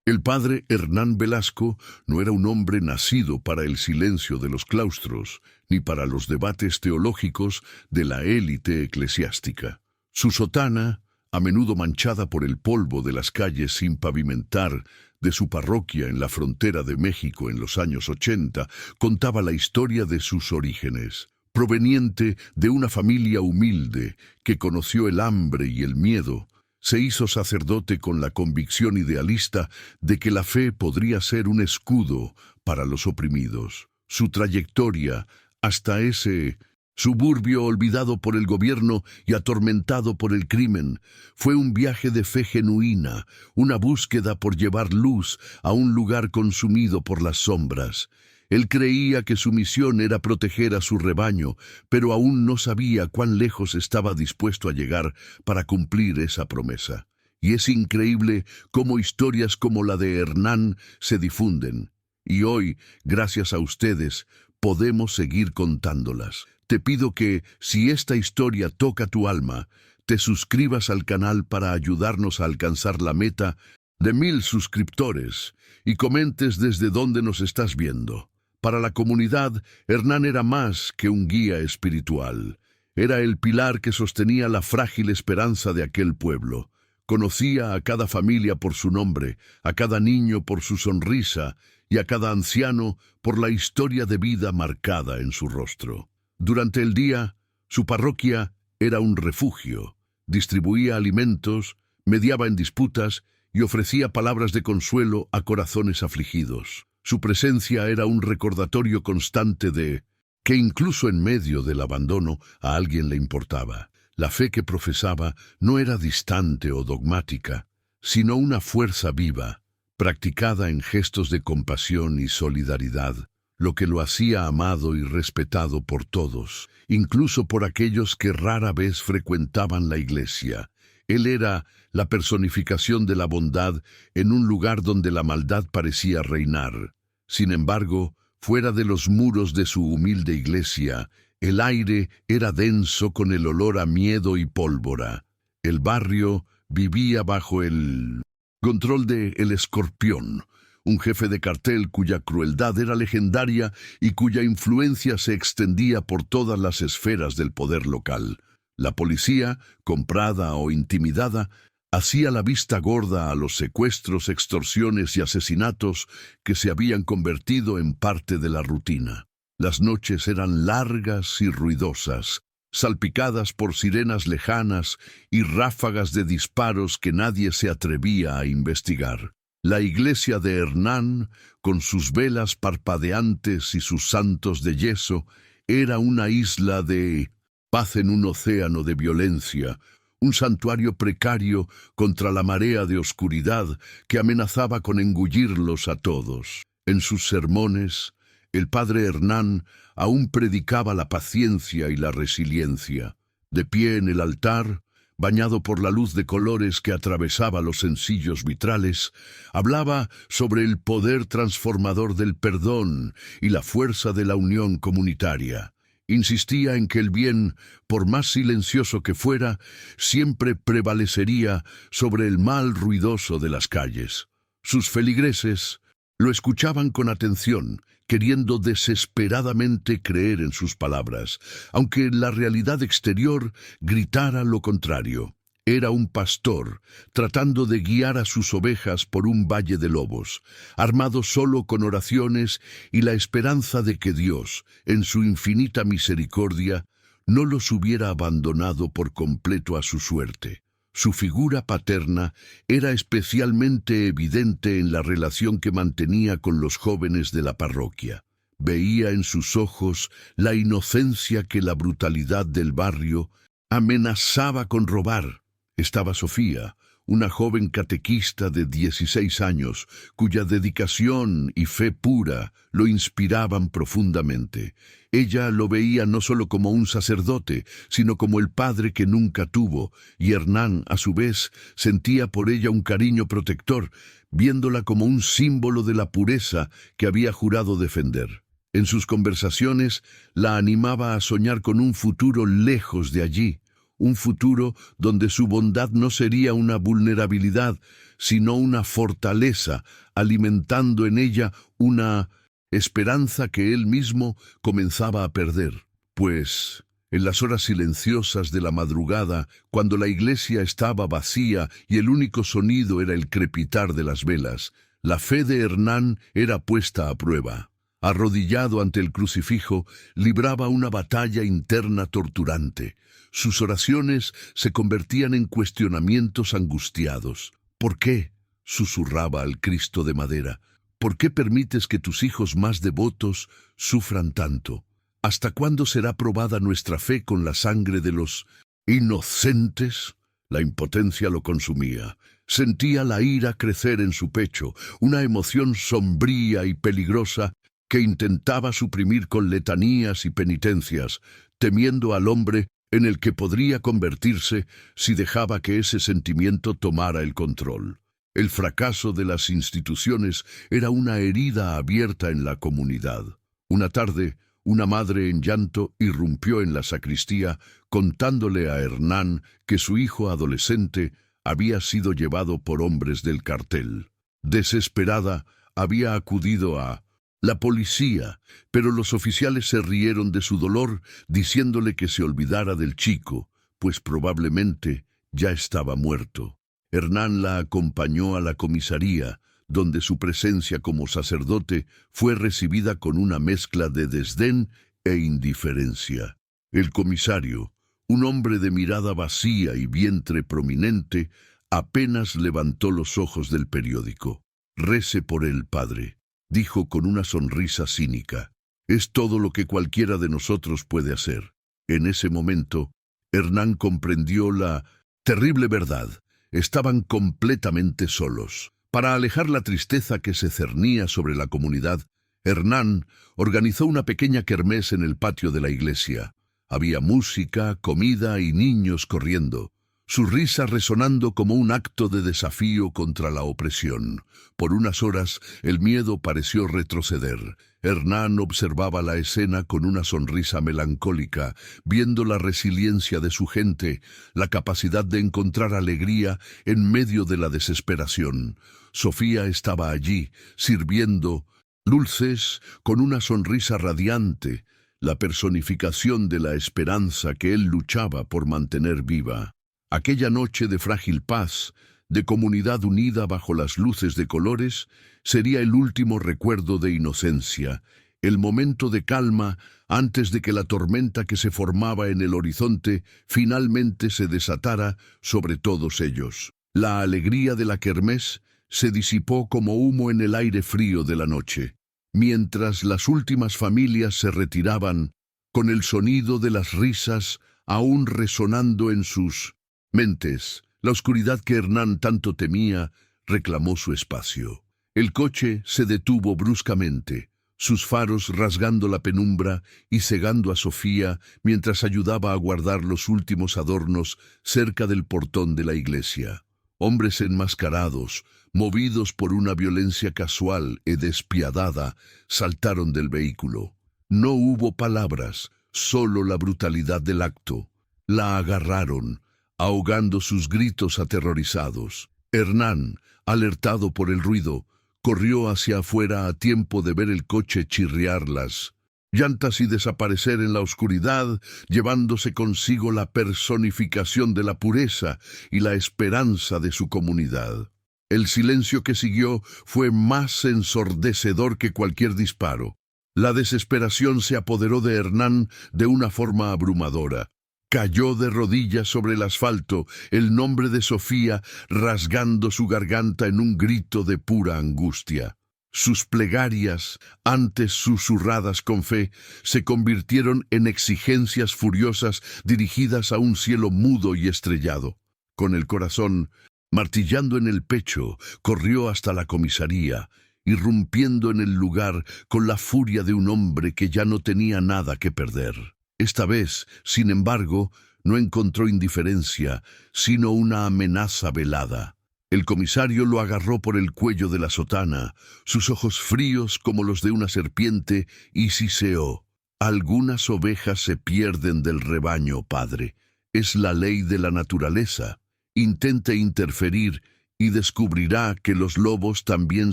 El padre Hernán Velasco no era un hombre nacido para el silencio de los claustros, ni para los debates teológicos de la élite eclesiástica. Su sotana, a menudo manchada por el polvo de las calles sin pavimentar de su parroquia en la frontera de México en los años 80, contaba la historia de sus orígenes. Proveniente de una familia humilde que conoció el hambre y el miedo, se hizo sacerdote con la convicción idealista de que la fe podría ser un escudo para los oprimidos. Su trayectoria hasta ese suburbio olvidado por el gobierno y atormentado por el crimen fue un viaje de fe genuina, una búsqueda por llevar luz a un lugar consumido por las sombras. Él creía que su misión era proteger a su rebaño, pero aún no sabía cuán lejos estaba dispuesto a llegar para cumplir esa promesa. Y es increíble cómo historias como la de Hernán se difunden. Y hoy, gracias a ustedes, podemos seguir contándolas. Te pido que, si esta historia toca tu alma, te suscribas al canal para ayudarnos a alcanzar la meta de 1000 suscriptores y comentes desde dónde nos estás viendo. Para la comunidad, Hernán era más que un guía espiritual. Era el pilar que sostenía la frágil esperanza de aquel pueblo. Conocía a cada familia por su nombre, a cada niño por su sonrisa y a cada anciano por la historia de vida marcada en su rostro. Durante el día, su parroquia era un refugio. Distribuía alimentos, mediaba en disputas y ofrecía palabras de consuelo a corazones afligidos. Su presencia era un recordatorio constante de que incluso en medio del abandono a alguien le importaba. La fe que profesaba no era distante o dogmática, sino una fuerza viva, practicada en gestos de compasión y solidaridad, lo que lo hacía amado y respetado por todos, incluso por aquellos que rara vez frecuentaban la iglesia. Él era la personificación de la bondad en un lugar donde la maldad parecía reinar. Sin embargo, fuera de los muros de su humilde iglesia, el aire era denso con el olor a miedo y pólvora. El barrio vivía bajo el control de El Escorpión, un jefe de cartel cuya crueldad era legendaria y cuya influencia se extendía por todas las esferas del poder local. La policía, comprada o intimidada, hacía la vista gorda a los secuestros, extorsiones y asesinatos que se habían convertido en parte de la rutina. Las noches eran largas y ruidosas, salpicadas por sirenas lejanas y ráfagas de disparos que nadie se atrevía a investigar. La iglesia de Hernán, con sus velas parpadeantes y sus santos de yeso, era una isla de paz en un océano de violencia, un santuario precario contra la marea de oscuridad que amenazaba con engullirlos a todos. En sus sermones, el padre Hernán aún predicaba la paciencia y la resiliencia. De pie en el altar, bañado por la luz de colores que atravesaba los sencillos vitrales, hablaba sobre el poder transformador del perdón y la fuerza de la unión comunitaria. Insistía en que el bien, por más silencioso que fuera, siempre prevalecería sobre el mal ruidoso de las calles. Sus feligreses lo escuchaban con atención, queriendo desesperadamente creer en sus palabras, aunque la realidad exterior gritara lo contrario. Era un pastor, tratando de guiar a sus ovejas por un valle de lobos, armado solo con oraciones y la esperanza de que Dios, en su infinita misericordia, no los hubiera abandonado por completo a su suerte. Su figura paterna era especialmente evidente en la relación que mantenía con los jóvenes de la parroquia. Veía en sus ojos la inocencia que la brutalidad del barrio amenazaba con robar. Estaba Sofía, una joven catequista de 16 años, cuya dedicación y fe pura lo inspiraban profundamente. Ella lo veía no solo como un sacerdote, sino como el padre que nunca tuvo, y Hernán, a su vez, sentía por ella un cariño protector, viéndola como un símbolo de la pureza que había jurado defender. En sus conversaciones la animaba a soñar con un futuro lejos de allí, un futuro donde su bondad no sería una vulnerabilidad, sino una fortaleza, alimentando en ella una esperanza que él mismo comenzaba a perder. Pues, en las horas silenciosas de la madrugada, cuando la iglesia estaba vacía y el único sonido era el crepitar de las velas, la fe de Hernán era puesta a prueba. Arrodillado ante el crucifijo, libraba una batalla interna torturante. Sus oraciones se convertían en cuestionamientos angustiados. ¿Por qué?, susurraba al Cristo de madera. ¿Por qué permites que tus hijos más devotos sufran tanto? ¿Hasta cuándo será probada nuestra fe con la sangre de los inocentes? La impotencia lo consumía. Sentía la ira crecer en su pecho, una emoción sombría y peligrosa que intentaba suprimir con letanías y penitencias, temiendo al hombre en el que podría convertirse si dejaba que ese sentimiento tomara el control. El fracaso de las instituciones era una herida abierta en la comunidad. Una tarde, una madre en llanto irrumpió en la sacristía contándole a Hernán que su hijo adolescente había sido llevado por hombres del cartel. Desesperada, había acudido a la policía, pero los oficiales se rieron de su dolor, diciéndole que se olvidara del chico, pues probablemente ya estaba muerto. Hernán la acompañó a la comisaría, donde su presencia como sacerdote fue recibida con una mezcla de desdén e indiferencia. El comisario, un hombre de mirada vacía y vientre prominente, apenas levantó los ojos del periódico. «Rece por él, padre», dijo con una sonrisa cínica. «Es todo lo que cualquiera de nosotros puede hacer». En ese momento, Hernán comprendió la terrible verdad. Estaban completamente solos. Para alejar la tristeza que se cernía sobre la comunidad, Hernán organizó una pequeña kermés en el patio de la iglesia. Había música, comida y niños corriendo, su risa resonando como un acto de desafío contra la opresión. Por unas horas el miedo pareció retroceder. Hernán observaba la escena con una sonrisa melancólica, viendo la resiliencia de su gente, la capacidad de encontrar alegría en medio de la desesperación. Sofía estaba allí, sirviendo dulces con una sonrisa radiante, la personificación de la esperanza que él luchaba por mantener viva. Aquella noche de frágil paz, de comunidad unida bajo las luces de colores, sería el último recuerdo de inocencia, el momento de calma antes de que la tormenta que se formaba en el horizonte finalmente se desatara sobre todos ellos. La alegría de la kermés se disipó como humo en el aire frío de la noche, mientras las últimas familias se retiraban, con el sonido de las risas aún resonando en sus mentes. La oscuridad que Hernán tanto temía reclamó su espacio. El coche se detuvo bruscamente, sus faros rasgando la penumbra y cegando a Sofía mientras ayudaba a guardar los últimos adornos cerca del portón de la iglesia. Hombres enmascarados, movidos por una violencia casual y despiadada, saltaron del vehículo. No hubo palabras, solo la brutalidad del acto. La agarraron, ahogando sus gritos aterrorizados. Hernán, alertado por el ruido, corrió hacia afuera a tiempo de ver el coche chirriar las llantas y desaparecer en la oscuridad, llevándose consigo la personificación de la pureza y la esperanza de su comunidad. El silencio que siguió fue más ensordecedor que cualquier disparo. La desesperación se apoderó de Hernán de una forma abrumadora. Cayó de rodillas sobre el asfalto, el nombre de Sofía rasgando su garganta en un grito de pura angustia. Sus plegarias, antes susurradas con fe, se convirtieron en exigencias furiosas dirigidas a un cielo mudo y estrellado. Con el corazón martillando en el pecho, corrió hasta la comisaría, irrumpiendo en el lugar con la furia de un hombre que ya no tenía nada que perder. Esta vez, sin embargo, no encontró indiferencia, sino una amenaza velada. El comisario lo agarró por el cuello de la sotana, sus ojos fríos como los de una serpiente, y siseó. «Algunas ovejas se pierden del rebaño, padre. Es la ley de la naturaleza. Intente interferir y descubrirá que los lobos también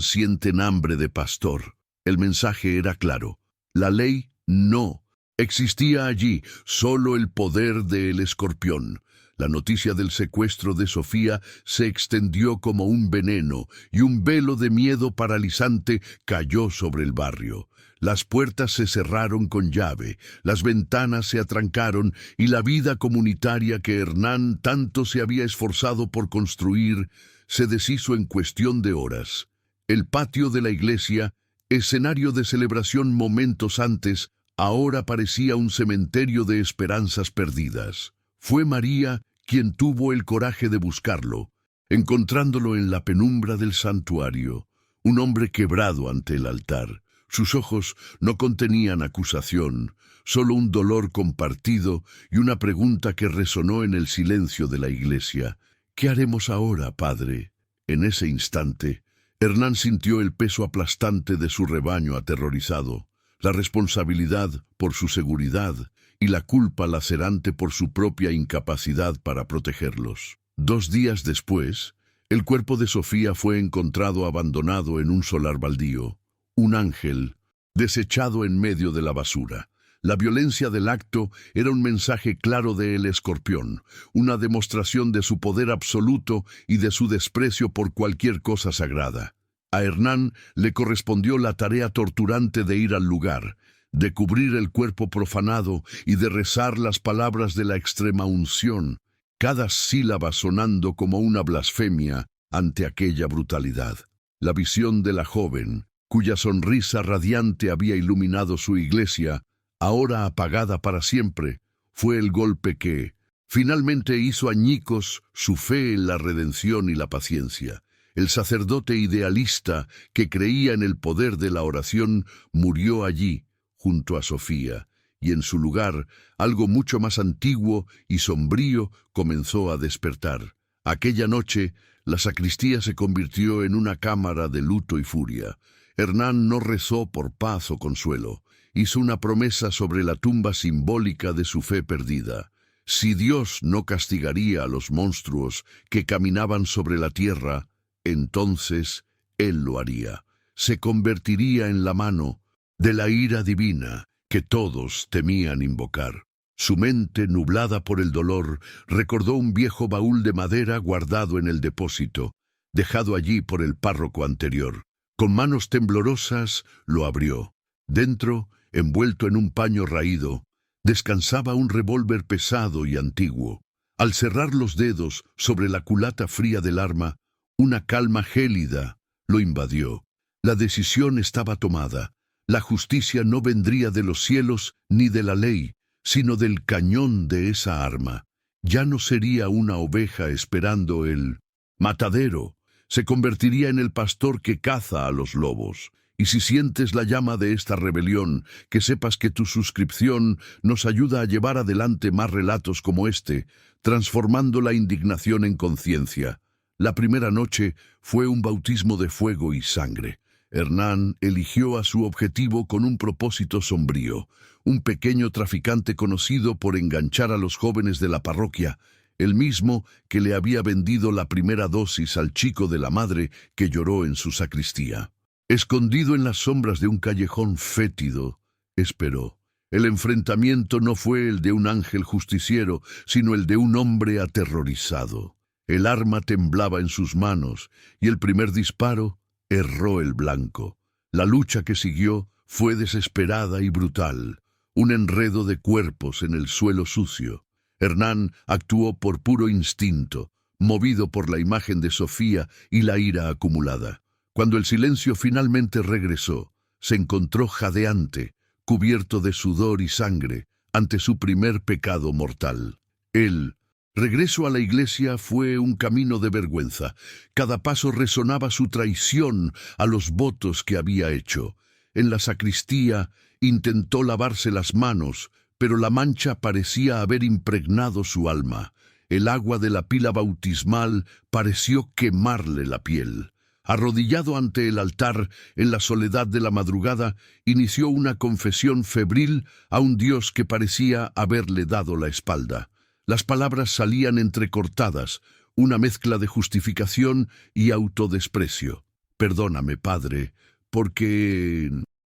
sienten hambre de pastor. El mensaje era claro. La ley no. Existía allí solo el poder del escorpión. La noticia del secuestro de Sofía se extendió como un veneno y un velo de miedo paralizante cayó sobre el barrio. Las puertas se cerraron con llave, las ventanas se atrancaron y la vida comunitaria que Hernán tanto se había esforzado por construir se deshizo en cuestión de horas. El patio de la iglesia, escenario de celebración momentos antes, ahora parecía un cementerio de esperanzas perdidas. Fue María quien tuvo el coraje de buscarlo, encontrándolo en la penumbra del santuario, un hombre quebrado ante el altar. Sus ojos no contenían acusación, solo un dolor compartido y una pregunta que resonó en el silencio de la iglesia. ¿Qué haremos ahora, padre? En ese instante, Hernán sintió el peso aplastante de su rebaño aterrorizado, la responsabilidad por su seguridad y la culpa lacerante por su propia incapacidad para protegerlos. 2 días después, el cuerpo de Sofía fue encontrado abandonado en un solar baldío. Un ángel, desechado en medio de la basura. La violencia del acto era un mensaje claro del escorpión, una demostración de su poder absoluto y de su desprecio por cualquier cosa sagrada. A Hernán le correspondió la tarea torturante de ir al lugar, de cubrir el cuerpo profanado y de rezar las palabras de la extrema unción, cada sílaba sonando como una blasfemia ante aquella brutalidad. La visión de la joven, cuya sonrisa radiante había iluminado su iglesia, ahora apagada para siempre, fue el golpe que finalmente hizo añicos su fe en la redención y la paciencia. El sacerdote idealista que creía en el poder de la oración murió allí, junto a Sofía, y en su lugar algo mucho más antiguo y sombrío comenzó a despertar. Aquella noche, la sacristía se convirtió en una cámara de luto y furia. Hernán no rezó por paz o consuelo. Hizo una promesa sobre la tumba simbólica de su fe perdida. Si Dios no castigaría a los monstruos que caminaban sobre la tierra, entonces Él lo haría. Se convertiría en la mano de la ira divina que todos temían invocar. Su mente, nublada por el dolor, recordó un viejo baúl de madera guardado en el depósito, dejado allí por el párroco anterior. Con manos temblorosas lo abrió. Dentro, envuelto en un paño raído, descansaba un revólver pesado y antiguo. Al cerrar los dedos sobre la culata fría del arma, una calma gélida lo invadió. La decisión estaba tomada. La justicia no vendría de los cielos ni de la ley, sino del cañón de esa arma. Ya no sería una oveja esperando el matadero. Se convertiría en el pastor que caza a los lobos. Y si sientes la llama de esta rebelión, que sepas que tu suscripción nos ayuda a llevar adelante más relatos como este, transformando la indignación en conciencia. La primera noche fue un bautismo de fuego y sangre. Hernán eligió a su objetivo con un propósito sombrío, un pequeño traficante conocido por enganchar a los jóvenes de la parroquia, el mismo que le había vendido la primera dosis al chico de la madre que lloró en su sacristía. Escondido en las sombras de un callejón fétido, esperó. El enfrentamiento no fue el de un ángel justiciero, sino el de un hombre aterrorizado. El arma temblaba en sus manos, y el primer disparo erró el blanco. La lucha que siguió fue desesperada y brutal, un enredo de cuerpos en el suelo sucio. Hernán actuó por puro instinto, movido por la imagen de Sofía y la ira acumulada. Cuando el silencio finalmente regresó, se encontró jadeante, cubierto de sudor y sangre, ante su primer pecado mortal. El regreso a la iglesia fue un camino de vergüenza. Cada paso resonaba su traición a los votos que había hecho. En la sacristía intentó lavarse las manos, pero la mancha parecía haber impregnado su alma. El agua de la pila bautismal pareció quemarle la piel. Arrodillado ante el altar, en la soledad de la madrugada, inició una confesión febril a un Dios que parecía haberle dado la espalda. Las palabras salían entrecortadas, una mezcla de justificación y autodesprecio. «Perdóname, padre, porque...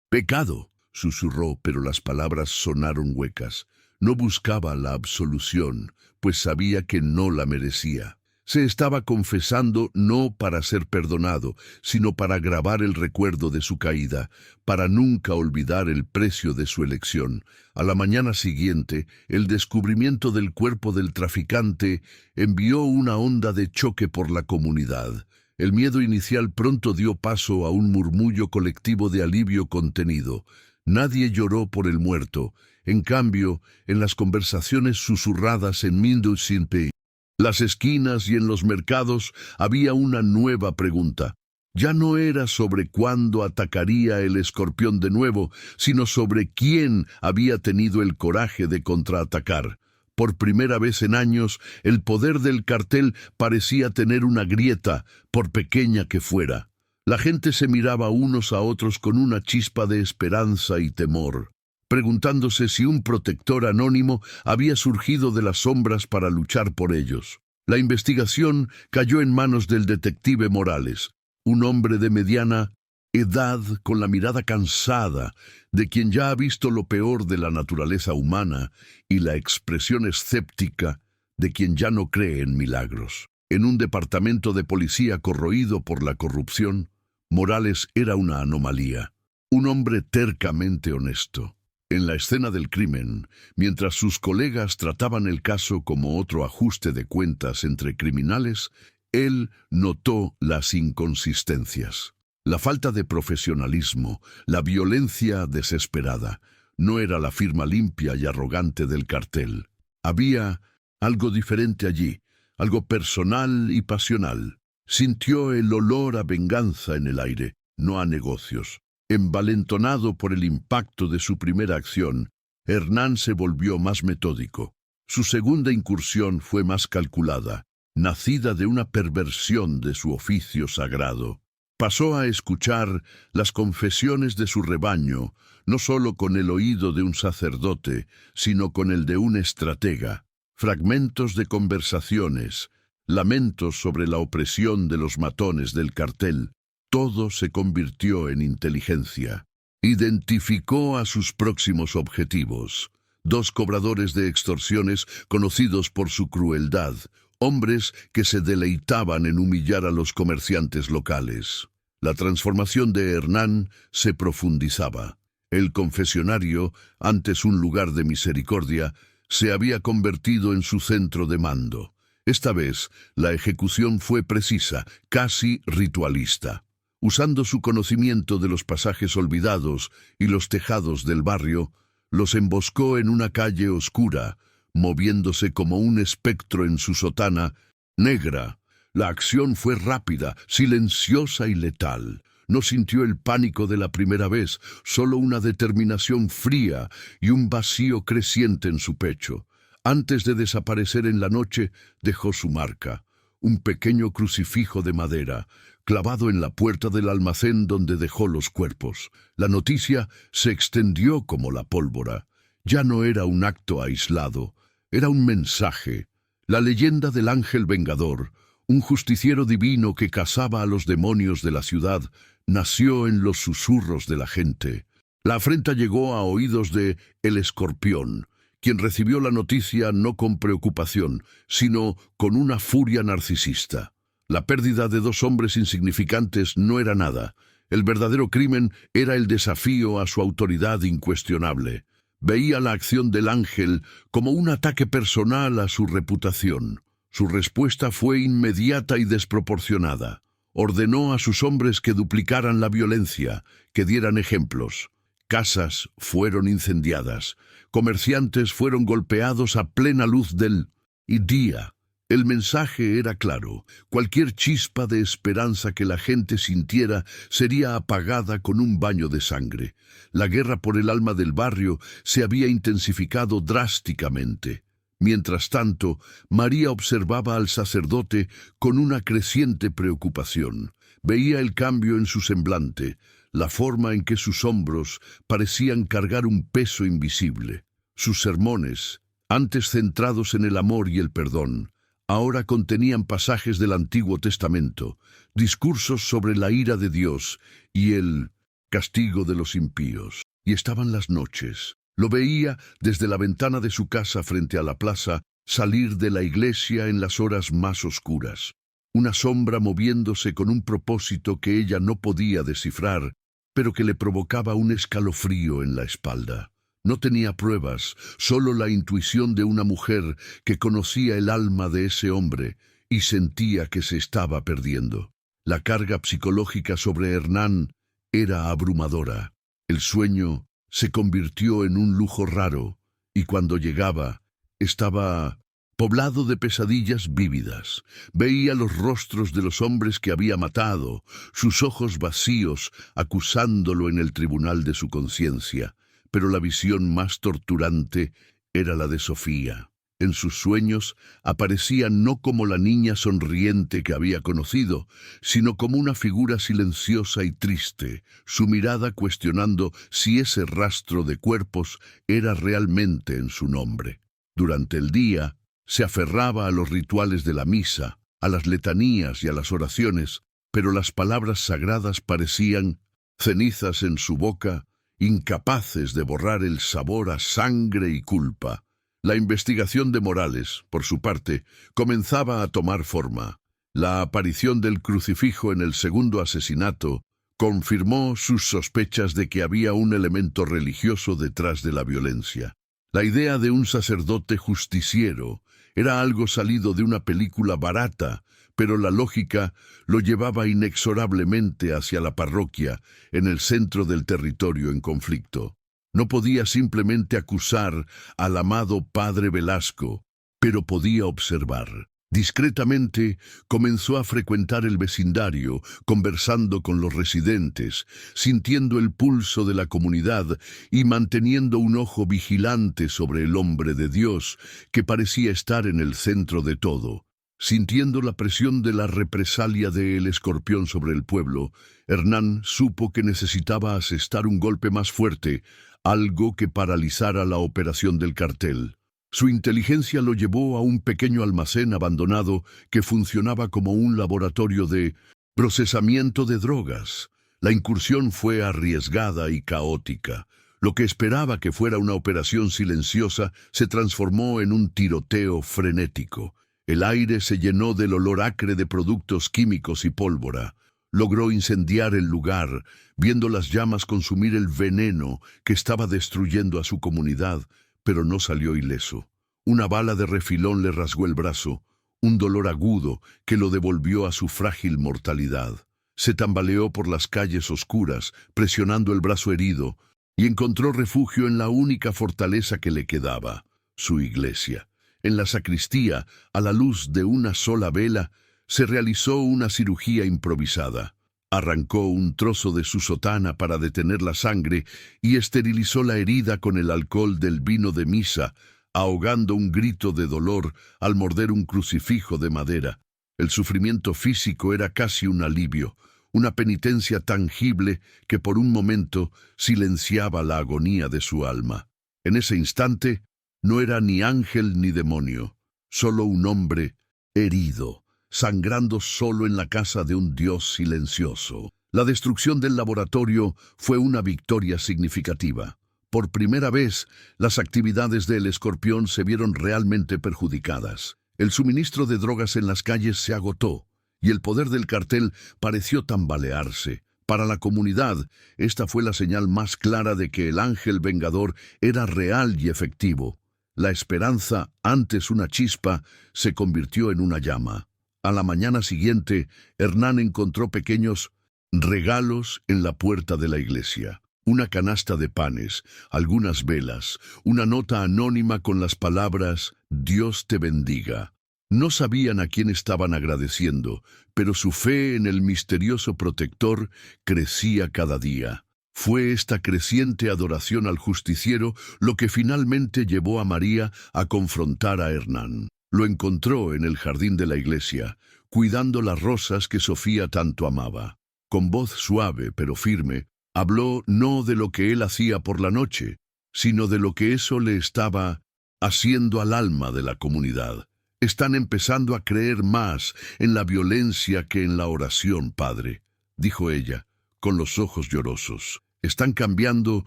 Pecado», susurró, pero las palabras sonaron huecas. No buscaba la absolución, pues sabía que no la merecía. Se estaba confesando no para ser perdonado, sino para grabar el recuerdo de su caída, para nunca olvidar el precio de su elección. A la mañana siguiente, el descubrimiento del cuerpo del traficante envió una onda de choque por la comunidad. El miedo inicial pronto dio paso a un murmullo colectivo de alivio contenido. Nadie lloró por el muerto. En cambio, en las conversaciones susurradas en Mindussinpe, las esquinas y en los mercados había una nueva pregunta. Ya no era sobre cuándo atacaría el escorpión de nuevo, sino sobre quién había tenido el coraje de contraatacar. Por primera vez en años, el poder del cartel parecía tener una grieta, por pequeña que fuera. La gente se miraba unos a otros con una chispa de esperanza y temor, preguntándose si un protector anónimo había surgido de las sombras para luchar por ellos. La investigación cayó en manos del detective Morales, un hombre de mediana edad con la mirada cansada, de quien ya ha visto lo peor de la naturaleza humana y la expresión escéptica de quien ya no cree en milagros. En un departamento de policía corroído por la corrupción, Morales era una anomalía, un hombre tercamente honesto. En la escena del crimen, mientras sus colegas trataban el caso como otro ajuste de cuentas entre criminales, él notó las inconsistencias. La falta de profesionalismo, la violencia desesperada, no era la firma limpia y arrogante del cartel. Había algo diferente allí, algo personal y pasional. Sintió el olor a venganza en el aire, no a negocios. Envalentonado por el impacto de su primera acción, Hernán se volvió más metódico. Su segunda incursión fue más calculada, nacida de una perversión de su oficio sagrado. Pasó a escuchar las confesiones de su rebaño, no solo con el oído de un sacerdote, sino con el de un estratega. Fragmentos de conversaciones, lamentos sobre la opresión de los matones del cartel. Todo se convirtió en inteligencia. Identificó a sus próximos objetivos. 2 cobradores de extorsiones conocidos por su crueldad, hombres que se deleitaban en humillar a los comerciantes locales. La transformación de Hernán se profundizaba. El confesionario, antes un lugar de misericordia, se había convertido en su centro de mando. Esta vez, la ejecución fue precisa, casi ritualista. Usando su conocimiento de los pasajes olvidados y los tejados del barrio, los emboscó en una calle oscura, moviéndose como un espectro en su sotana negra. La acción fue rápida, silenciosa y letal. No sintió el pánico de la primera vez, solo una determinación fría y un vacío creciente en su pecho. Antes de desaparecer en la noche, dejó su marca, un pequeño crucifijo de madera, clavado en la puerta del almacén donde dejó los cuerpos. La noticia se extendió como la pólvora. Ya no era un acto aislado, era un mensaje. La leyenda del ángel vengador, un justiciero divino que cazaba a los demonios de la ciudad, nació en los susurros de la gente. La afrenta llegó a oídos de El Escorpión, quien recibió la noticia no con preocupación, sino con una furia narcisista. La pérdida de 2 hombres insignificantes no era nada. El verdadero crimen era el desafío a su autoridad incuestionable. Veía la acción del ángel como un ataque personal a su reputación. Su respuesta fue inmediata y desproporcionada. Ordenó a sus hombres que duplicaran la violencia, que dieran ejemplos. Casas fueron incendiadas, comerciantes fueron golpeados a plena luz del día. El mensaje era claro. Cualquier chispa de esperanza que la gente sintiera sería apagada con un baño de sangre. La guerra por el alma del barrio se había intensificado drásticamente. Mientras tanto, María observaba al sacerdote con una creciente preocupación. Veía el cambio en su semblante, la forma en que sus hombros parecían cargar un peso invisible. Sus sermones, antes centrados en el amor y el perdón, ahora contenían pasajes del Antiguo Testamento, discursos sobre la ira de Dios y el castigo de los impíos. Y estaban las noches. Lo veía desde la ventana de su casa frente a la plaza, salir de la iglesia en las horas más oscuras. Una sombra moviéndose con un propósito que ella no podía descifrar, pero que le provocaba un escalofrío en la espalda. No tenía pruebas, solo la intuición de una mujer que conocía el alma de ese hombre y sentía que se estaba perdiendo. La carga psicológica sobre Hernán era abrumadora. El sueño se convirtió en un lujo raro y cuando llegaba estaba poblado de pesadillas vívidas. Veía los rostros de los hombres que había matado, sus ojos vacíos acusándolo en el tribunal de su conciencia. Pero la visión más torturante era la de Sofía. En sus sueños aparecía no como la niña sonriente que había conocido, sino como una figura silenciosa y triste, su mirada cuestionando si ese rastro de cuerpos era realmente en su nombre. Durante el día, se aferraba a los rituales de la misa, a las letanías y a las oraciones, pero las palabras sagradas parecían cenizas en su boca, incapaces de borrar el sabor a sangre y culpa. La investigación de Morales, por su parte, comenzaba a tomar forma. La aparición del crucifijo en el segundo asesinato confirmó sus sospechas de que había un elemento religioso detrás de la violencia. La idea de un sacerdote justiciero era algo salido de una película barata, pero la lógica lo llevaba inexorablemente hacia la parroquia, en el centro del territorio en conflicto. No podía simplemente acusar al amado padre Velasco, pero podía observar. Discretamente comenzó a frecuentar el vecindario, conversando con los residentes, sintiendo el pulso de la comunidad y manteniendo un ojo vigilante sobre el hombre de Dios, que parecía estar en el centro de todo. Sintiendo la presión de la represalia del escorpión sobre el pueblo, Hernán supo que necesitaba asestar un golpe más fuerte, algo que paralizara la operación del cartel. Su inteligencia lo llevó a un pequeño almacén abandonado que funcionaba como un laboratorio de procesamiento de drogas. La incursión fue arriesgada y caótica. Lo que esperaba que fuera una operación silenciosa se transformó en un tiroteo frenético. El aire se llenó del olor acre de productos químicos y pólvora. Logró incendiar el lugar, viendo las llamas consumir el veneno que estaba destruyendo a su comunidad, pero no salió ileso. Una bala de refilón le rasgó el brazo, un dolor agudo que lo devolvió a su frágil mortalidad. Se tambaleó por las calles oscuras, presionando el brazo herido, y encontró refugio en la única fortaleza que le quedaba, su iglesia. En la sacristía, a la luz de una sola vela, se realizó una cirugía improvisada. Arrancó un trozo de su sotana para detener la sangre y esterilizó la herida con el alcohol del vino de misa, ahogando un grito de dolor al morder un crucifijo de madera. El sufrimiento físico era casi un alivio, una penitencia tangible que por un momento silenciaba la agonía de su alma. En ese instante, no era ni ángel ni demonio, solo un hombre herido, sangrando solo en la casa de un Dios silencioso. La destrucción del laboratorio fue una victoria significativa. Por primera vez, las actividades del escorpión se vieron realmente perjudicadas. El suministro de drogas en las calles se agotó, y el poder del cartel pareció tambalearse. Para la comunidad, esta fue la señal más clara de que el ángel vengador era real y efectivo. La esperanza, antes una chispa, se convirtió en una llama. A la mañana siguiente, Hernán encontró pequeños regalos en la puerta de la iglesia. Una canasta de panes, algunas velas, una nota anónima con las palabras «Dios te bendiga». No sabían a quién estaban agradeciendo, pero su fe en el misterioso protector crecía cada día. Fue esta creciente adoración al justiciero lo que finalmente llevó a María a confrontar a Hernán. Lo encontró en el jardín de la iglesia, cuidando las rosas que Sofía tanto amaba. Con voz suave pero firme, habló no de lo que él hacía por la noche, sino de lo que eso le estaba haciendo al alma de la comunidad. Están empezando a creer más en la violencia que en la oración, padre, dijo ella, con los ojos llorosos. Están cambiando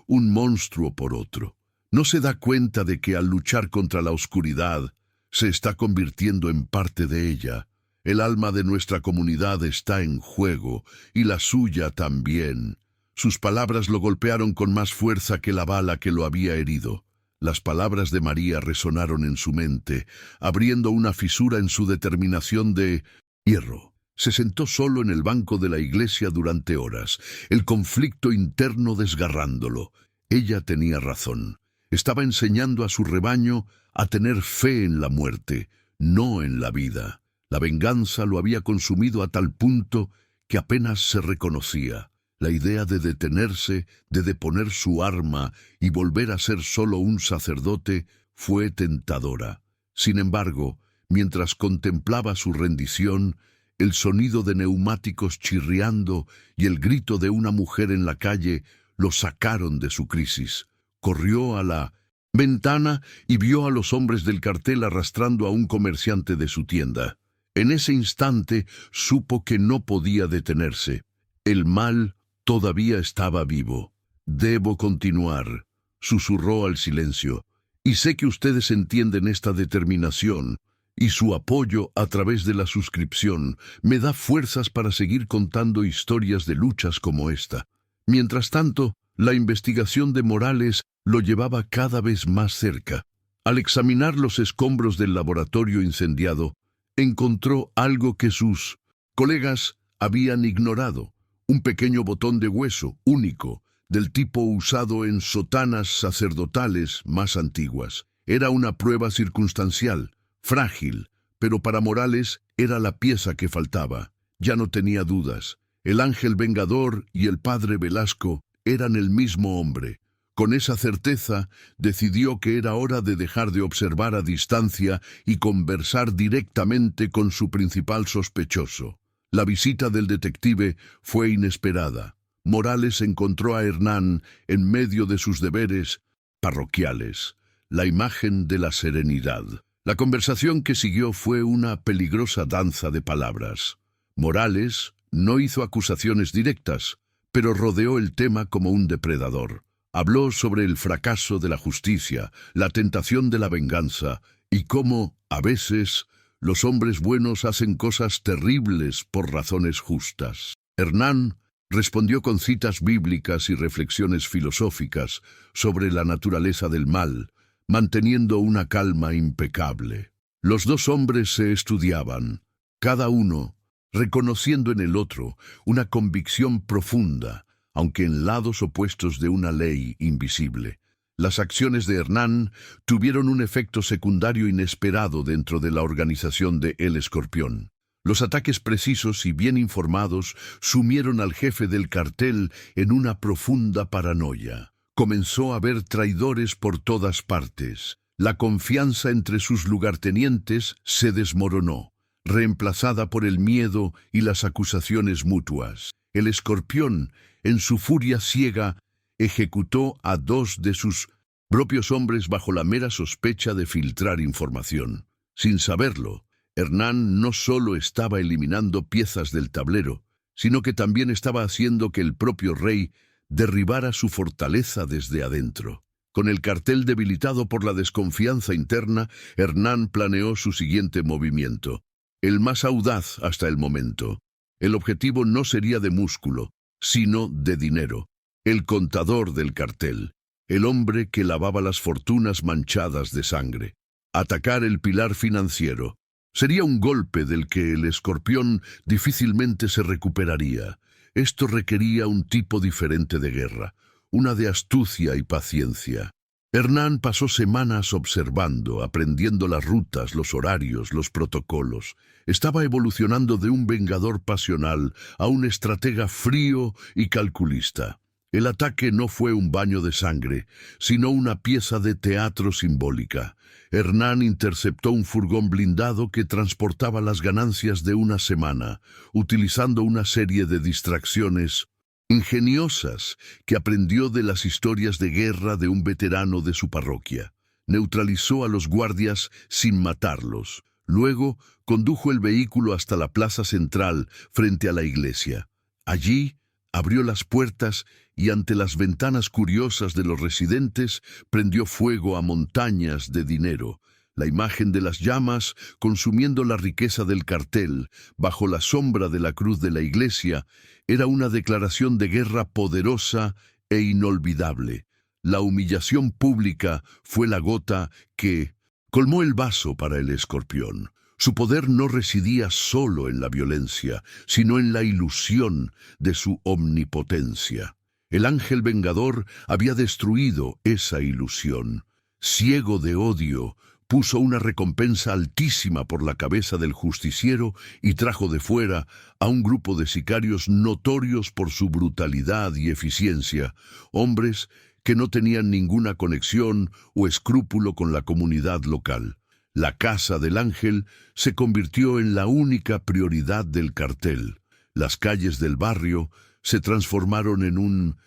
un monstruo por otro. ¿No se da cuenta de que al luchar contra la oscuridad, se está convirtiendo en parte de ella? El alma de nuestra comunidad está en juego, y la suya también. Sus palabras lo golpearon con más fuerza que la bala que lo había herido. Las palabras de María resonaron en su mente, abriendo una fisura en su determinación de hierro. Se sentó solo en el banco de la iglesia durante horas, el conflicto interno desgarrándolo. Ella tenía razón. Estaba enseñando a su rebaño a tener fe en la muerte, no en la vida. La venganza lo había consumido a tal punto que apenas se reconocía. La idea de detenerse, de deponer su arma y volver a ser solo un sacerdote fue tentadora. Sin embargo, mientras contemplaba su rendición, el sonido de neumáticos chirriando y el grito de una mujer en la calle lo sacaron de su crisis. Corrió a la ventana y vio a los hombres del cartel arrastrando a un comerciante de su tienda. En ese instante supo que no podía detenerse. El mal todavía estaba vivo. «Debo continuar», susurró al silencio. «Y sé que ustedes entienden esta determinación, y su apoyo a través de la suscripción me da fuerzas para seguir contando historias de luchas como esta». Mientras tanto, la investigación de Morales lo llevaba cada vez más cerca. Al examinar los escombros del laboratorio incendiado, encontró algo que sus colegas habían ignorado. Un pequeño botón de hueso, único, del tipo usado en sotanas sacerdotales más antiguas. Era una prueba circunstancial, frágil, pero para Morales era la pieza que faltaba. Ya no tenía dudas. El ángel vengador y el padre Velasco eran el mismo hombre. Con esa certeza, decidió que era hora de dejar de observar a distancia y conversar directamente con su principal sospechoso. La visita del detective fue inesperada. Morales encontró a Hernán en medio de sus deberes parroquiales, la imagen de la serenidad. La conversación que siguió fue una peligrosa danza de palabras. Morales no hizo acusaciones directas, pero rodeó el tema como un depredador. Habló sobre el fracaso de la justicia, la tentación de la venganza y cómo, a veces, los hombres buenos hacen cosas terribles por razones justas. Hernán respondió con citas bíblicas y reflexiones filosóficas sobre la naturaleza del mal, manteniendo una calma impecable. Los dos hombres se estudiaban, cada uno reconociendo en el otro una convicción profunda, aunque en lados opuestos de una ley invisible. Las acciones de Hernán tuvieron un efecto secundario inesperado dentro de la organización de El Escorpión. Los ataques precisos y bien informados sumieron al jefe del cartel en una profunda paranoia. Comenzó a haber traidores por todas partes. La confianza entre sus lugartenientes se desmoronó, reemplazada por el miedo y las acusaciones mutuas. El Escorpión, en su furia ciega, ejecutó a 2 de sus propios hombres bajo la mera sospecha de filtrar información. Sin saberlo, Hernán no solo estaba eliminando piezas del tablero, sino que también estaba haciendo que el propio rey derribara su fortaleza desde adentro. Con el cartel debilitado por la desconfianza interna, Hernán planeó su siguiente movimiento, el más audaz hasta el momento. El objetivo no sería de músculo, sino de dinero. El contador del cartel, el hombre que lavaba las fortunas manchadas de sangre. Atacar el pilar financiero sería un golpe del que el Escorpión difícilmente se recuperaría. Esto requería un tipo diferente de guerra, una de astucia y paciencia. Hernán pasó semanas observando, aprendiendo las rutas, los horarios, los protocolos. Estaba evolucionando de un vengador pasional a un estratega frío y calculista. El ataque no fue un baño de sangre, sino una pieza de teatro simbólica. Hernán interceptó un furgón blindado que transportaba las ganancias de una semana, utilizando una serie de distracciones ingeniosas que aprendió de las historias de guerra de un veterano de su parroquia. neutralizó a los guardias sin matarlos. Luego condujo el vehículo hasta la plaza central frente a la iglesia. Allí abrió las puertas y ante las ventanas curiosas de los residentes prendió fuego a montañas de dinero. La imagen de las llamas consumiendo la riqueza del cartel bajo la sombra de la cruz de la iglesia era una declaración de guerra poderosa e inolvidable. La humillación pública fue la gota que colmó el vaso para el escorpión. Su poder no residía solo en la violencia, sino en la ilusión de su omnipotencia. El ángel vengador había destruido esa ilusión. Ciego de odio, puso una recompensa altísima por la cabeza del justiciero y trajo de fuera a un grupo de sicarios notorios por su brutalidad y eficiencia, hombres que no tenían ninguna conexión o escrúpulo con la comunidad local. La casa del ángel se convirtió en la única prioridad del cartel. Las calles del barrio se transformaron en un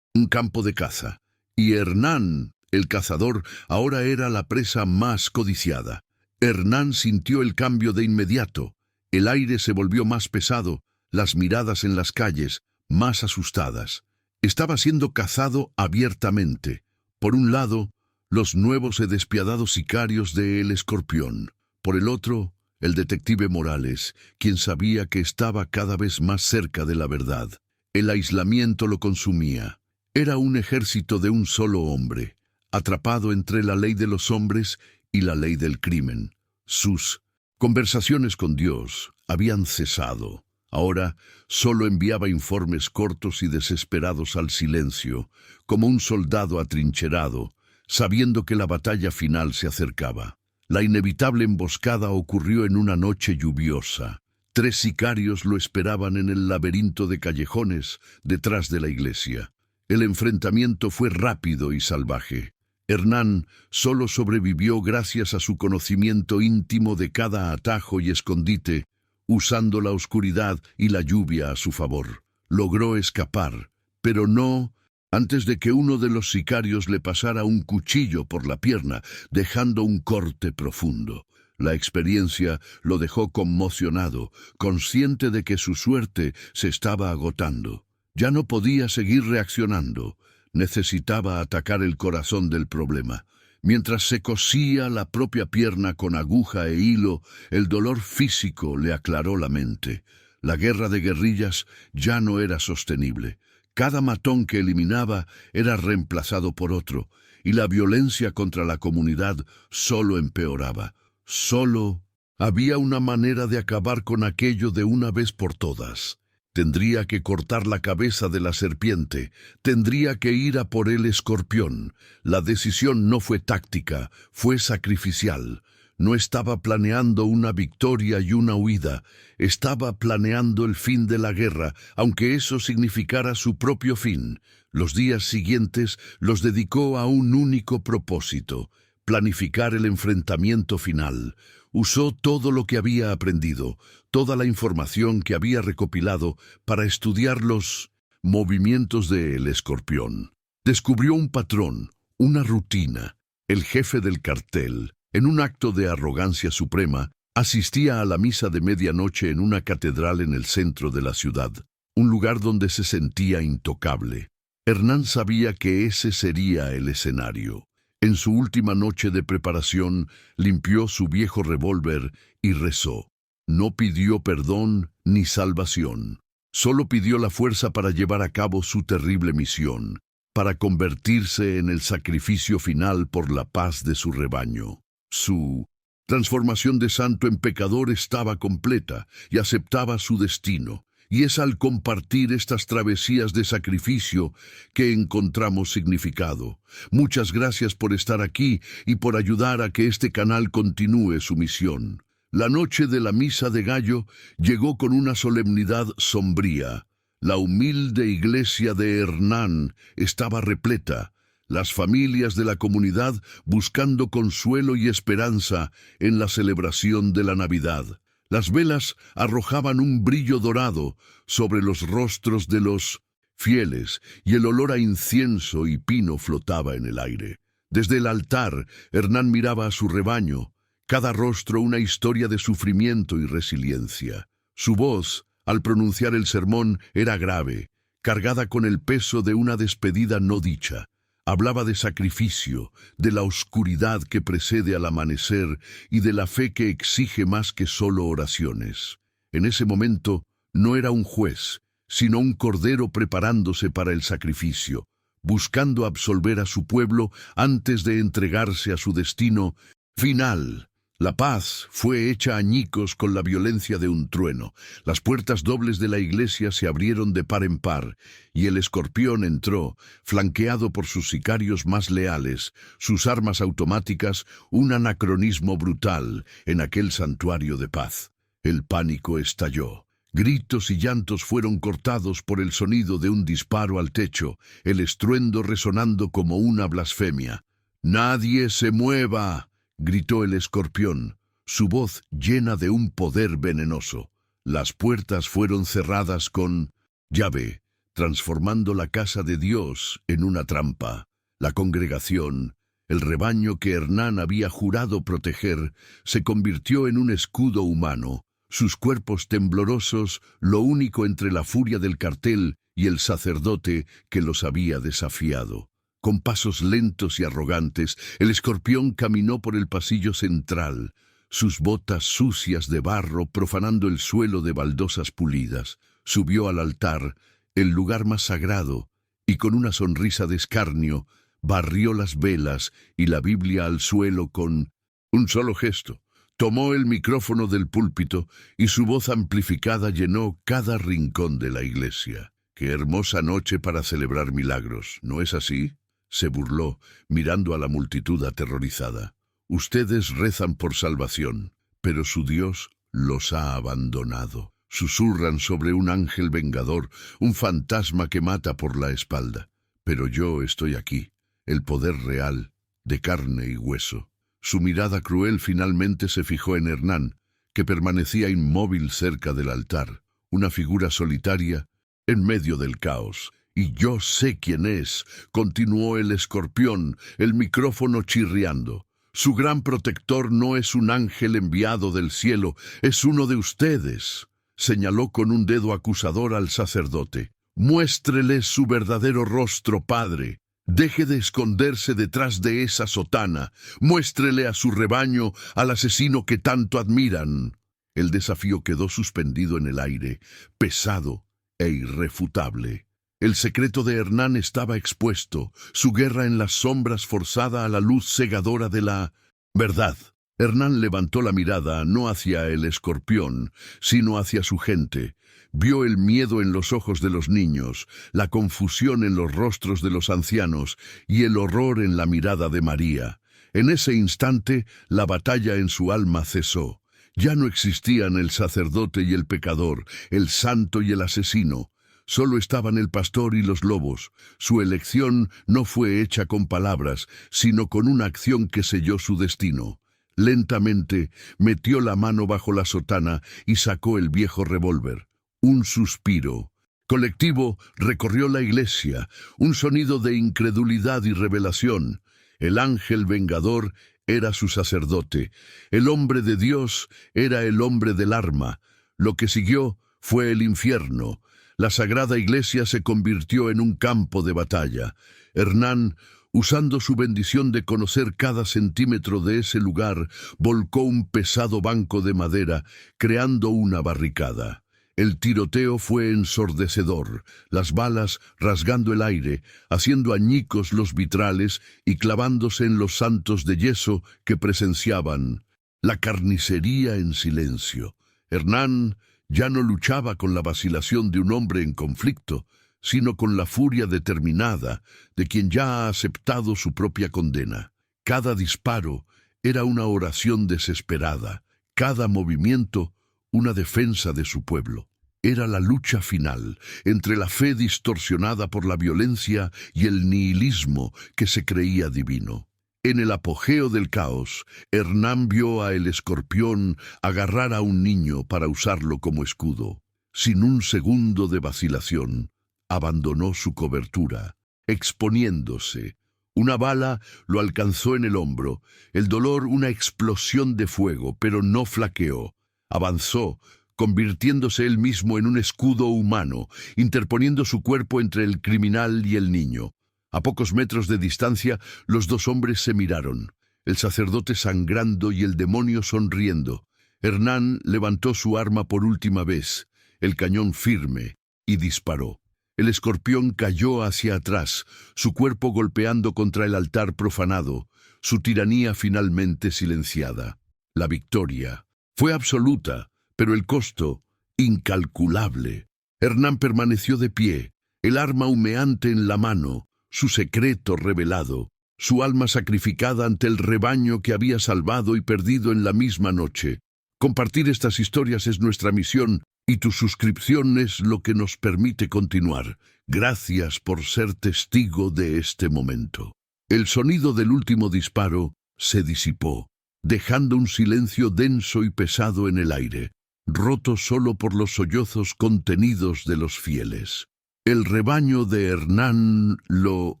campo de caza, y Hernán, el cazador, ahora era la presa más codiciada. Hernán sintió el cambio de inmediato. El aire se volvió más pesado, las miradas en las calles más asustadas. Estaba siendo cazado abiertamente. Por un lado, los nuevos y despiadados sicarios de El Escorpión. Por el otro, el detective Morales, quien sabía que estaba cada vez más cerca de la verdad. El aislamiento lo consumía. Era un ejército de un solo hombre, atrapado entre la ley de los hombres y la ley del crimen. Sus conversaciones con Dios habían cesado. Ahora solo enviaba informes cortos y desesperados al silencio, como un soldado atrincherado, sabiendo que la batalla final se acercaba. La inevitable emboscada ocurrió en una noche lluviosa. 3 sicarios lo esperaban en el laberinto de callejones detrás de la iglesia. El enfrentamiento fue rápido y salvaje. Hernán solo sobrevivió gracias a su conocimiento íntimo de cada atajo y escondite, usando la oscuridad y la lluvia a su favor. Logró escapar, pero no antes de que uno de los sicarios le pasara un cuchillo por la pierna, dejando un corte profundo. La experiencia lo dejó conmocionado, consciente de que su suerte se estaba agotando. Ya no podía seguir reaccionando. Necesitaba atacar el corazón del problema. Mientras se cosía la propia pierna con aguja e hilo, el dolor físico le aclaró la mente. La guerra de guerrillas ya no era sostenible. Cada matón que eliminaba era reemplazado por otro, y la violencia contra la comunidad solo empeoraba. Solo había una manera de acabar con aquello de una vez por todas. Tendría que cortar la cabeza de la serpiente, tendría que ir a por el escorpión. La decisión no fue táctica, fue sacrificial. No estaba planeando una victoria y una huida, estaba planeando el fin de la guerra, aunque eso significara su propio fin. Los días siguientes los dedicó a un único propósito: planificar el enfrentamiento final. Usó todo lo que había aprendido, toda la información que había recopilado para estudiar los movimientos del escorpión. Descubrió un patrón, una rutina. El jefe del cartel, en un acto de arrogancia suprema, asistía a la misa de medianoche en una catedral en el centro de la ciudad, un lugar donde se sentía intocable. Hernán sabía que ese sería el escenario. En su última noche de preparación, limpió su viejo revólver y rezó. No pidió perdón ni salvación. Solo pidió la fuerza para llevar a cabo su terrible misión, para convertirse en el sacrificio final por la paz de su rebaño. Su transformación de santo en pecador estaba completa y aceptaba su destino. Y es al compartir estas travesías de sacrificio que encontramos significado. Muchas gracias por estar aquí y por ayudar a que este canal continúe su misión. La noche de la misa de gallo llegó con una solemnidad sombría. La humilde iglesia de Hernán estaba repleta, las familias de la comunidad buscando consuelo y esperanza en la celebración de la Navidad. Las velas arrojaban un brillo dorado sobre los rostros de los fieles y el olor a incienso y pino flotaba en el aire. Desde el altar, Hernán miraba a su rebaño, cada rostro una historia de sufrimiento y resiliencia. Su voz, al pronunciar el sermón, era grave, cargada con el peso de una despedida no dicha. Hablaba de sacrificio, de la oscuridad que precede al amanecer y de la fe que exige más que solo oraciones. En ese momento, no era un juez, sino un cordero preparándose para el sacrificio, buscando absolver a su pueblo antes de entregarse a su destino final. La paz fue hecha añicos con la violencia de un trueno. Las puertas dobles de la iglesia se abrieron de par en par, y el escorpión entró, flanqueado por sus sicarios más leales, sus armas automáticas, un anacronismo brutal en aquel santuario de paz. El pánico estalló. Gritos y llantos fueron cortados por el sonido de un disparo al techo, el estruendo resonando como una blasfemia. «¡Nadie se mueva!», gritó el escorpión, su voz llena de un poder venenoso. Las puertas fueron cerradas con llave, transformando la casa de Dios en una trampa. La congregación, el rebaño que Hernán había jurado proteger, se convirtió en un escudo humano. Sus cuerpos temblorosos, lo único entre la furia del cartel y el sacerdote que los había desafiado. Con pasos lentos y arrogantes, el escorpión caminó por el pasillo central, sus botas sucias de barro profanando el suelo de baldosas pulidas. Subió al altar, el lugar más sagrado, y con una sonrisa de escarnio, barrió las velas y la Biblia al suelo con un solo gesto. Tomó el micrófono del púlpito y su voz amplificada llenó cada rincón de la iglesia. «Qué hermosa noche para celebrar milagros, ¿no es así?», se burló, mirando a la multitud aterrorizada. «Ustedes rezan por salvación, pero su Dios los ha abandonado. Susurran sobre un ángel vengador, un fantasma que mata por la espalda. Pero yo estoy aquí, el poder real, de carne y hueso». Su mirada cruel finalmente se fijó en Hernán, que permanecía inmóvil cerca del altar, una figura solitaria en medio del caos. «Y yo sé quién es», continuó el escorpión, el micrófono chirriando. «Su gran protector no es un ángel enviado del cielo, es uno de ustedes», señaló con un dedo acusador al sacerdote. «Muéstreles su verdadero rostro, padre. Deje de esconderse detrás de esa sotana. Muéstrele a su rebaño al asesino que tanto admiran». El desafío quedó suspendido en el aire, pesado e irrefutable. El secreto de Hernán estaba expuesto, su guerra en las sombras forzada a la luz cegadora de la verdad. Hernán levantó la mirada no hacia el escorpión, sino hacia su gente. Vio el miedo en los ojos de los niños, la confusión en los rostros de los ancianos y el horror en la mirada de María. En ese instante, la batalla en su alma cesó. Ya no existían el sacerdote y el pecador, el santo y el asesino. Solo estaban el pastor y los lobos. Su elección no fue hecha con palabras, sino con una acción que selló su destino. Lentamente metió la mano bajo la sotana y sacó el viejo revólver. Un suspiro colectivo recorrió la iglesia, un sonido de incredulidad y revelación. El ángel vengador era su sacerdote. El hombre de Dios era el hombre del arma. Lo que siguió fue el infierno. La sagrada iglesia se convirtió en un campo de batalla. Hernán, usando su bendición de conocer cada centímetro de ese lugar, volcó un pesado banco de madera, creando una barricada. El tiroteo fue ensordecedor, las balas rasgando el aire, haciendo añicos los vitrales y clavándose en los santos de yeso que presenciaban la carnicería en silencio. Hernán ya no luchaba con la vacilación de un hombre en conflicto, sino con la furia determinada de quien ya ha aceptado su propia condena. Cada disparo era una oración desesperada, cada movimiento una defensa de su pueblo. Era la lucha final entre la fe distorsionada por la violencia y el nihilismo que se creía divino. En el apogeo del caos, Hernán vio a el escorpión agarrar a un niño para usarlo como escudo. Sin un segundo de vacilación, abandonó su cobertura, exponiéndose, Una bala lo alcanzó en el hombro, el dolor una explosión de fuego, pero no flaqueó. Avanzó, convirtiéndose él mismo en un escudo humano, interponiendo su cuerpo entre el criminal y el niño. A pocos metros de distancia, los dos hombres se miraron, el sacerdote sangrando y el demonio sonriendo. Hernán levantó su arma por última vez, el cañón firme, y disparó. El escorpión cayó hacia atrás, su cuerpo golpeando contra el altar profanado, su tiranía finalmente silenciada. La victoria fue absoluta, pero el costo, incalculable. Hernán permaneció de pie, el arma humeante en la mano, su secreto revelado, su alma sacrificada ante el rebaño que había salvado y perdido en la misma noche. Compartir estas historias es nuestra misión y tu suscripción es lo que nos permite continuar. Gracias por ser testigo de este momento. El sonido del último disparo se disipó, dejando un silencio denso y pesado en el aire, roto solo por los sollozos contenidos de los fieles. El rebaño de Hernán lo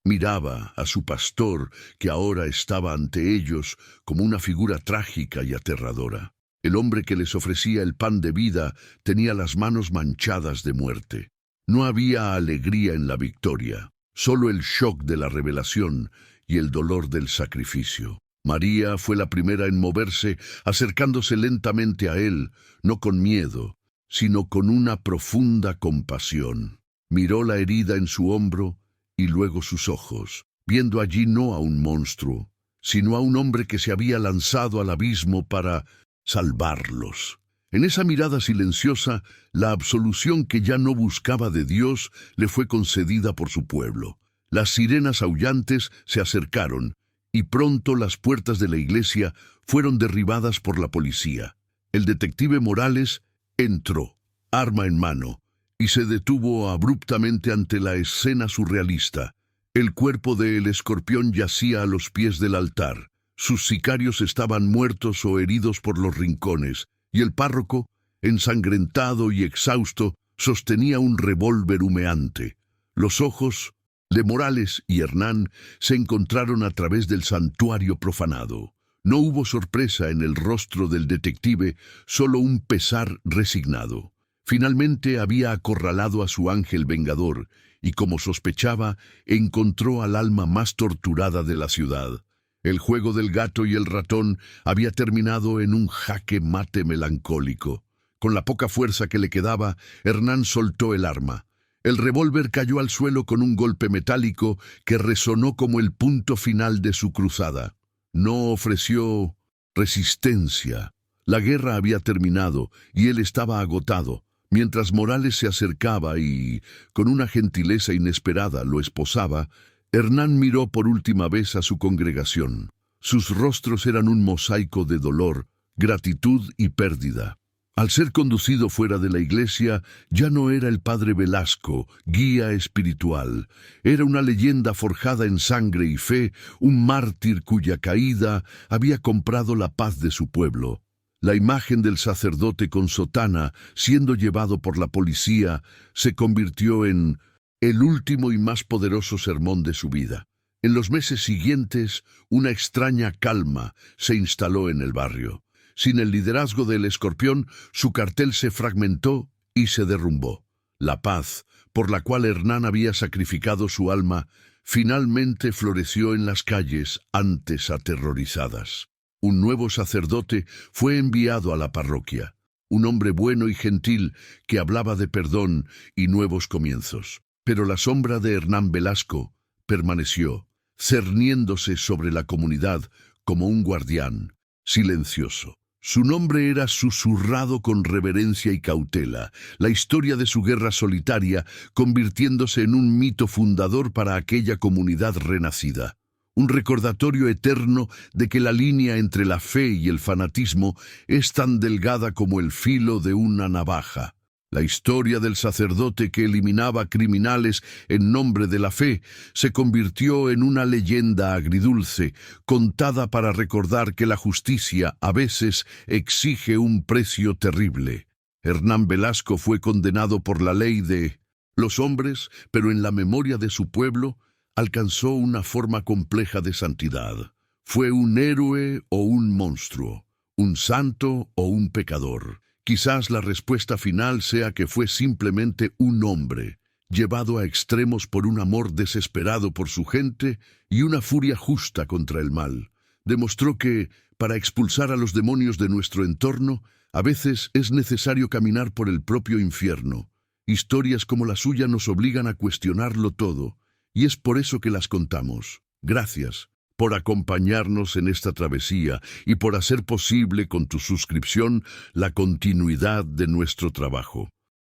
miraba a su pastor, que ahora estaba ante ellos como una figura trágica y aterradora. El hombre que les ofrecía el pan de vida tenía las manos manchadas de muerte. No había alegría en la victoria, solo el shock de la revelación y el dolor del sacrificio. María fue la primera en moverse, acercándose lentamente a él, no con miedo, sino con una profunda compasión. Miró la herida en su hombro y luego sus ojos, viendo allí no a un monstruo, sino a un hombre que se había lanzado al abismo para salvarlos. En esa mirada silenciosa, la absolución que ya no buscaba de Dios le fue concedida por su pueblo. Las sirenas aullantes se acercaron, y pronto las puertas de la iglesia fueron derribadas por la policía. El detective Morales entró, arma en mano, y se detuvo abruptamente ante la escena surrealista. El cuerpo del escorpión yacía a los pies del altar. Sus sicarios estaban muertos o heridos por los rincones, y el párroco, ensangrentado y exhausto, sostenía un revólver humeante. Los ojos de Morales y Hernán se encontraron a través del santuario profanado. No hubo sorpresa en el rostro del detective, solo un pesar resignado. Finalmente había acorralado a su ángel vengador, y como sospechaba, encontró al alma más torturada de la ciudad. El juego del gato y el ratón había terminado en un jaque mate melancólico. Con la poca fuerza que le quedaba, Hernán soltó el arma. El revólver cayó al suelo con un golpe metálico que resonó como el punto final de su cruzada. No ofreció resistencia. La guerra había terminado y él estaba agotado. Mientras Morales se acercaba y, con una gentileza inesperada, lo esposaba, Hernán miró por última vez a su congregación. Sus rostros eran un mosaico de dolor, gratitud y pérdida. Al ser conducido fuera de la iglesia, ya no era el padre Velasco, guía espiritual. Era una leyenda forjada en sangre y fe, un mártir cuya caída había comprado la paz de su pueblo. La imagen del sacerdote con sotana, siendo llevado por la policía, se convirtió en el último y más poderoso sermón de su vida. En los meses siguientes, una extraña calma se instaló en el barrio. Sin el liderazgo del escorpión, su cartel se fragmentó y se derrumbó. La paz, por la cual Hernán había sacrificado su alma, finalmente floreció en las calles antes aterrorizadas. Un nuevo sacerdote fue enviado a la parroquia, un hombre bueno y gentil que hablaba de perdón y nuevos comienzos. Pero la sombra de Hernán Velasco permaneció, cerniéndose sobre la comunidad como un guardián, silencioso. Su nombre era susurrado con reverencia y cautela, la historia de su guerra solitaria convirtiéndose en un mito fundador para aquella comunidad renacida. Un recordatorio eterno de que la línea entre la fe y el fanatismo es tan delgada como el filo de una navaja. La historia del sacerdote que eliminaba criminales en nombre de la fe se convirtió en una leyenda agridulce, contada para recordar que la justicia a veces exige un precio terrible. Hernán Velasco fue condenado por la ley de los hombres, pero en la memoria de su pueblo, alcanzó una forma compleja de santidad. ¿Fue un héroe o un monstruo? ¿Un santo o un pecador? Quizás la respuesta final sea que fue simplemente un hombre, llevado a extremos por un amor desesperado por su gente y una furia justa contra el mal. Demostró que, para expulsar a los demonios de nuestro entorno, a veces es necesario caminar por el propio infierno. Historias como la suya nos obligan a cuestionarlo todo, y es por eso que las contamos. Gracias por acompañarnos en esta travesía y por hacer posible con tu suscripción la continuidad de nuestro trabajo.